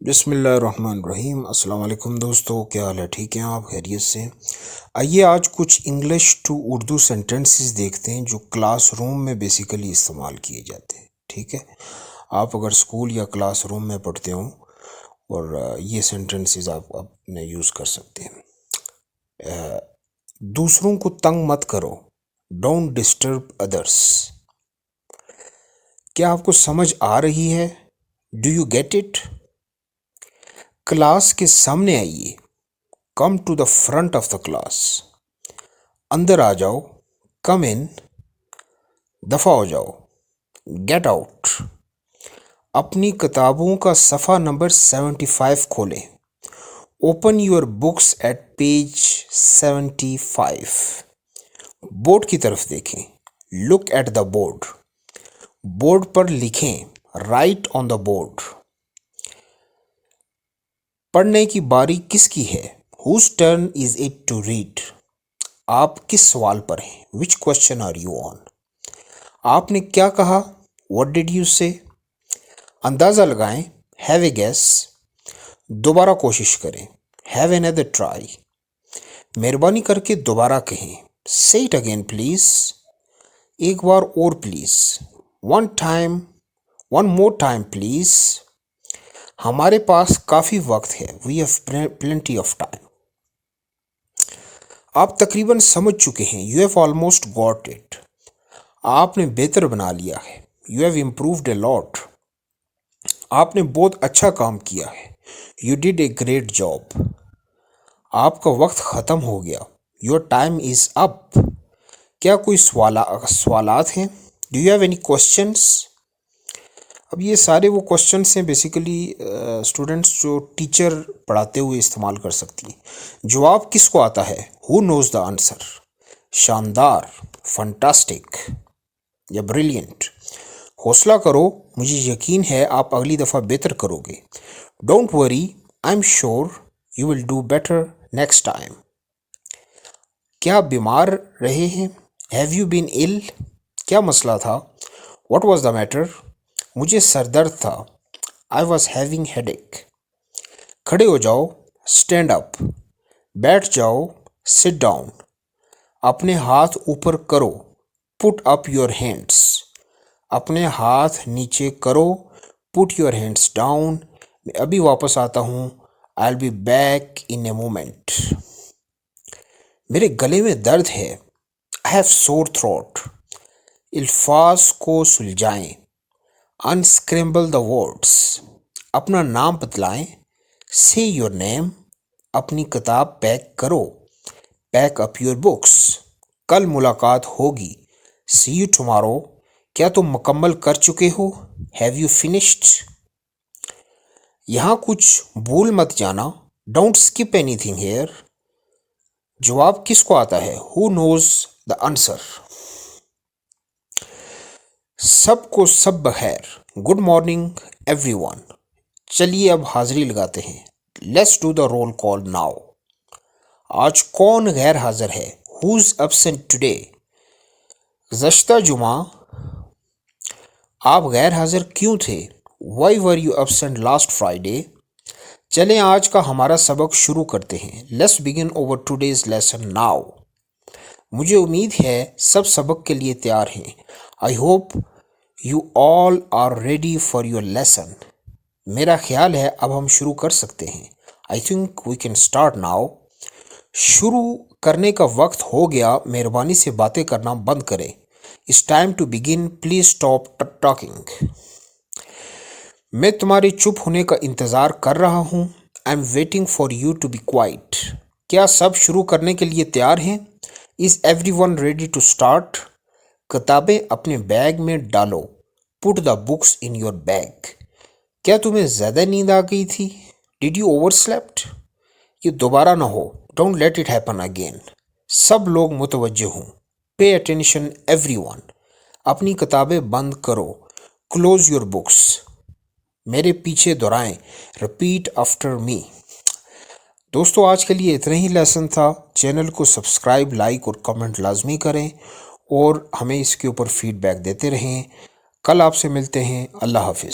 बिस्मिल्लाहिर्रहमानिर्रहीम। अस्सलाम वालेकुम दोस्तों, क्या हाल है? ठीक हैं आप? खैरियत से? आइए आज कुछ इंग्लिश टू उर्दू सेंटेंसेस देखते हैं जो क्लासरूम में बेसिकली इस्तेमाल किए जाते हैं। ठीक है, आप अगर स्कूल या क्लासरूम में पढ़ते हो और ये सेंटेंसेस आप अपने यूज़ कर सकते हैं। दूसरों को तंग मत करो, डोंट डिस्टर्ब अदर्स। क्या आपको समझ आ रही है? Do you get it? Class के सामने आइए, come to the front of the class. अंदर आ जाओ, कम इन। दफा हो जाओ, गेट आउट। अपनी किताबों का सफ़ा नंबर 75 खोलें। Open your books at page 75। Board की तरफ देखें, look at the board. Board पर लिखें, राइट ऑन द बोर्ड। पढ़ने की बारी किसकी है? Whose turn is it to read? आप किस सवाल पर हैं? Which question are you on? आपने क्या कहा? व्हाट डिड यू से? अंदाज़ा लगाएं, हैव ए गेस। दोबारा कोशिश करें, हैव एनदर ट्राई। मेहरबानी करके दोबारा कहें, से इट अगेन प्लीज। एक बार और please. One more time please. हमारे पास काफ़ी वक्त है, we have plenty of time. आप तकरीबन समझ चुके हैं, you have almost got it. आपने बेहतर बना लिया है, you have improved a lot. आपने बहुत अच्छा काम किया है, you did a great job. आपका वक्त ख़त्म हो गया, योर टाइम इज़ अप। क्या कोई सवालात हैं? Do you have any questions? अब ये सारे वो क्वेश्चंस हैं बेसिकली स्टूडेंट्स जो टीचर पढ़ाते हुए इस्तेमाल कर सकती हैं। जवाब किसको आता है? Who nose the answer? शानदार, फंटास्टिक या ब्रिलियंट। हौसला करो, मुझे यकीन है आप अगली दफ़ा बेहतर करोगे। Don't worry, I am sure you will do better next time. क्या आप बीमार रहे हैं? Have you been ill? क्या मसला था? What was the matter? मुझे सर दर्द था, आई वॉज हैविंग हेडेक। खड़े हो जाओ, स्टैंड अप। बैठ जाओ, सिट डाउन। अपने हाथ ऊपर करो, पुट अप योर हैंड्स। अपने हाथ नीचे करो, पुट योर हैंड्स डाउन। मैं अभी वापस आता हूँ, I will be back in a moment. मेरे गले में दर्द है, आई हैव सोर थ्रोट। अल्फाज को सुलझाएं, अनस्क्रैम्बल द वर्ड्स। अपना नाम बतलाएं, से योर नेम। अपनी किताब पैक करो, पैक अप योर बुक्स। कल मुलाकात होगी, सी यू टुमारो। क्या तुम मुकम्मल कर चुके हो? Have you finished? यहाँ कुछ भूल मत जाना, डोंट स्किप एनीथिंग हेयर। जवाब किसको आता है? Who knows the answer? सबको सब बखैर, गुड मॉर्निंग एवरीवन। चलिए अब हाजिरी लगाते हैं, let's do the roll call now. आज कौन गैर हाजिर है? Whose absent today? गुज़श्ता जुमा आप गैर हाजिर क्यों थे? Why were you absent last Friday? चलें आज का हमारा सबक शुरू करते हैं, let's begin our today's lesson now. मुझे उम्मीद है सब सबक के लिए तैयार हैं। I hope you all are ready for your lesson. मेरा ख्याल है अब हम शुरू कर सकते हैं। I think we can start now. शुरू करने का वक्त हो गया, मेहरबानी से बातें करना बंद करें। It's time to begin, please stop talking. मैं तुम्हारे चुप होने का इंतज़ार कर रहा हूँ, I am waiting for you to be quiet. क्या सब शुरू करने के लिए तैयार हैं? Is everyone ready to start? किताबें अपने बैग में डालो, put the books in your bag. क्या तुम्हें ज़्यादा नींद आ गई थी? Did you overslept? ये दोबारा ना हो, don't let it happen again. सब लोग मुतवज्जे हों, पे अटेंशन एवरीवन। अपनी किताबें बंद करो, क्लोज योर बुक्स। मेरे पीछे दोहराएं, रिपीट आफ्टर मी। दोस्तों आज के लिए इतना ही लेसन था। चैनल को सब्सक्राइब, लाइक और कमेंट लाजमी करें और हमें इसके ऊपर फीडबैक देते रहें। कल आपसे मिलते हैं। अल्लाह हाफिज़।